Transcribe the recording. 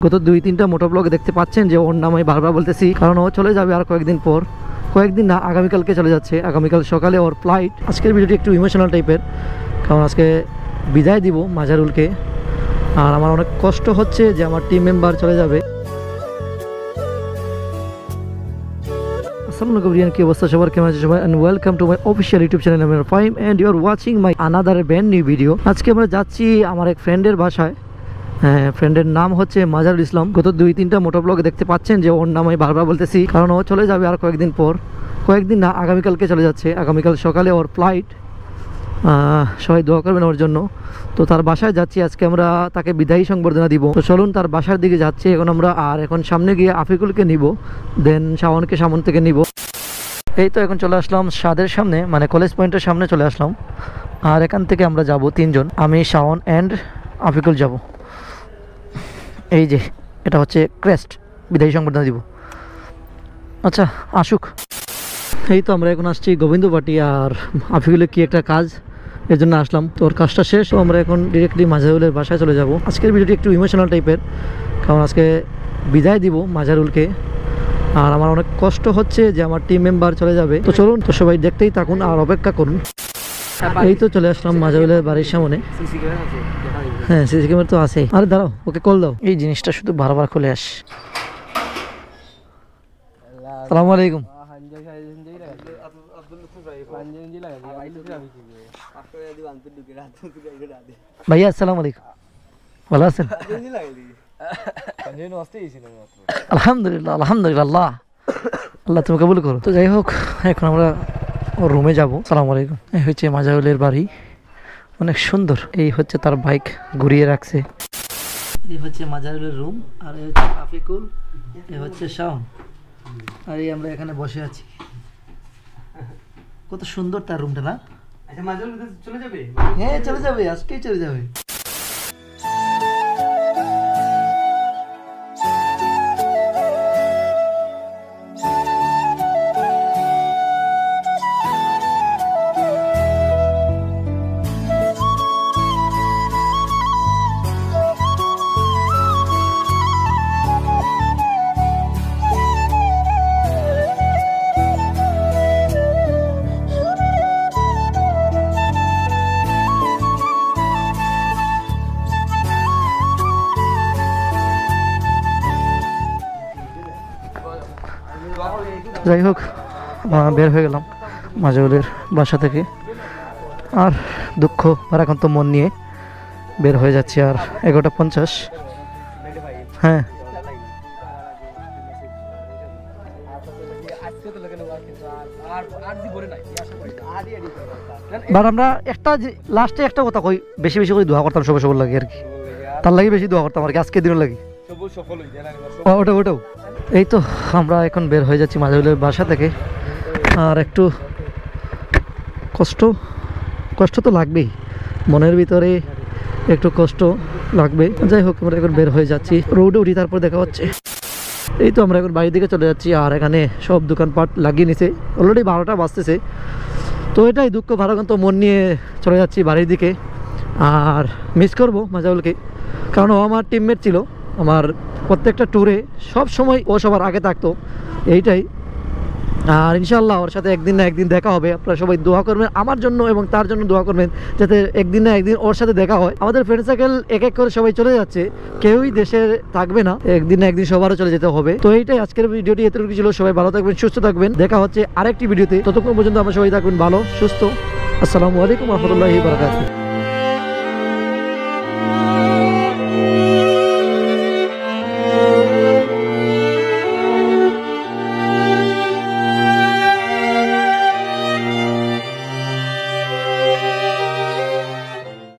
গত 2-3টা মোটর ব্লগে দেখতে পাচ্ছেন যে ওর নাম আমি বারবার বলতেছি, কারণ ও চলে যাবে আর কয়েকদিন পর, কয়েকদিন না আগামীকালকে চলে যাচ্ছে। আগামীকাল সকালে ওর ফ্লাইট। আজকের ভিডিওটি একটু ইমোশনাল টাইপের, কারণ আজকে বিদায় দিব মাজারুলকে। আর আমার অনেক কষ্ট হচ্ছে যে আমার টিম মেম্বার চলে যাবে। আসসালামু আলাইকুম রিয়ান, কি অবস্থা সবার, কেমন আছে সবাই? And welcome to my official YouTube channel number 5 and you are watching my another brand new video. আজকে আমরা যাচ্ছি আমার এক ফ্রেন্ডের বাসায়। হ্যাঁ, ফ্রেন্ডের নাম হচ্ছে মাজারুল ইসলাম। গত 2-3টা মোটর ব্লগে দেখতে পাচ্ছেন যে ওর নাম আমি বারবার বলতেছি, কারণ ও চলে যাবে আর কয়েকদিন পর, কয়েকদিন না আগামীকালকে চলে যাচ্ছে। আগামীকাল সকালে ওর ফ্লাইট। সবাই দোয়া করবেন ওর জন্য। তো তার বাসায় যাচ্ছি আজকে আমরা, তাকে বিদায়ী সংবর্ধনা দিব। তো চলুন তার বাসার দিকে যাচ্ছি এখন আমরা। আর এখন সামনে গিয়ে আফিকুলকে নিব, দেন শাওনকে সামন থেকে নিব। এই তো এখন চলে আসলাম সাদের সামনে, মানে কলেজ পয়েন্টের সামনে চলে আসলাম। আর এখান থেকে আমরা যাব 3 জন, আমি, শাওন অ্যান্ড আফিকুল যাব। এই যে এটা হচ্ছে ক্রেস্ট, বিদায়ী সংবর্ধনা দিব। আচ্ছা আসুক। এই তো আমরা এখন আসছি গোবিন্দবাটি, আর আফিকুলের কি একটা কাজ, এর জন্য আসলাম। তো ওর কাজটা শেষ, তো আমরা এখন ডিরেক্টলি মাজারুলের বাসায় চলে যাব। আজকের ভিডিওটি একটু ইমোশনাল টাইপের, কারণ আজকে বিদায় দিব মাজারুলকে। আর আমার অনেক কষ্ট হচ্ছে যে আমার টিম মেম্বার চলে যাবে। তো চলুন, তো সবাই দেখতেই থাকুন আর অপেক্ষা করুন। এই তো চলে আসলাম মাজারুলের বাড়ির সামনে। হ্যাঁ, সিসি ক্যামেরা তো আছেই। আরে দাঁড়াও, ওকে কল দাও। এই জিনিসটা শুধু বারবার খুলে আস। আসসালামু আলাইকুম। ভাইয়া আসসালামু আলাইকুম, ভালো আছেন? আলহামদুলিল্লাহ আলহামদুলিল্লাহ, আল্লাহ তুমি কবুল করো। তো যাই হোক, এখন আমরা ওর রুমে যাবো। আসসালামু আলাইকুম। এই হচ্ছে মাজারুলের বাড়ি, অনেক সুন্দর। এই হচ্ছে তার বাইক ঘুরিয়ে রাখছে। এই হচ্ছে মাজারুলের রুম, আর এই হচ্ছে আফিকুল, এই হচ্ছে শাওন, আর এই আমরা এখানে বসে আছি। কত সুন্দর তার রুমটা না? আচ্ছা মাজারুল চলে যাবে? হ্যাঁ চলে যাবে, আজকেই চলে যাবে। যাই হোক, বের হয়ে গেলাম মাজারুলের বাসা থেকে। আর দুঃখ ভারাক্রান্ত মন নিয়ে বের হয়ে যাচ্ছি। আর 11:50। হ্যাঁ বাট আমরা একটা লাস্টে একটা কথা কই, বেশি বেশি করে দোয়া করতাম সবাই সবার লাগে আর কি, তার লাগে বেশি দোয়া করতাম আর কি, আজকের দিনের লাগে। ওটাও এই তো আমরা এখন বের হয়ে যাচ্ছি মাজারুলের বাসা থেকে। আর একটু কষ্ট তো লাগবেই, মনের ভিতরে একটু কষ্ট লাগবে। যাই হোক, আমরা এখন বের হয়ে যাচ্ছি, রোডে উঠি তারপর দেখা হচ্ছে। এই তো আমরা এখন বাড়ির দিকে চলে যাচ্ছি। আর এখানে সব দোকানপাট লাগিয়ে নিছে, অলরেডি 12টা বাজতেছে। তো এটাই দুঃখ ভারাক্রান্ত মন নিয়ে চলে যাচ্ছি বাড়ির দিকে। আর মিস করবো মাজারুলকে, কারণ ও আমার টিমমেট ছিল আমার প্রত্যেকটা ট্যুরে, সব সময় ও সবার আগে থাকতো, এইটাই। আর ইনশাআল্লাহ ওর সাথে একদিন না একদিন দেখা হবে। আপনারা সবাই দোয়া করবেন আমার জন্য এবং তার জন্য দোয়া করবেন, যাতে একদিন না একদিন ওর সাথে দেখা হয়। আমাদের ফ্রেন্ড সার্কেল এক এক করে সবাই চলে যাচ্ছে, কেউই দেশে থাকবে না, একদিন না একদিন সবারও চলে যেতে হবে। তো এইটাই আজকের ভিডিওটি, এতটুকু ছিল। সবাই ভালো থাকবেন, সুস্থ থাকবেন, দেখা হচ্ছে আরেকটি ভিডিওতে। ততক্ষণ পর্যন্ত আমরা সবাই থাকবেন ভালো সুস্থ। আসসালামু আলাইকুম ওয়া রাহমাতুল্লাহি ওয়া বারাকাতুহু।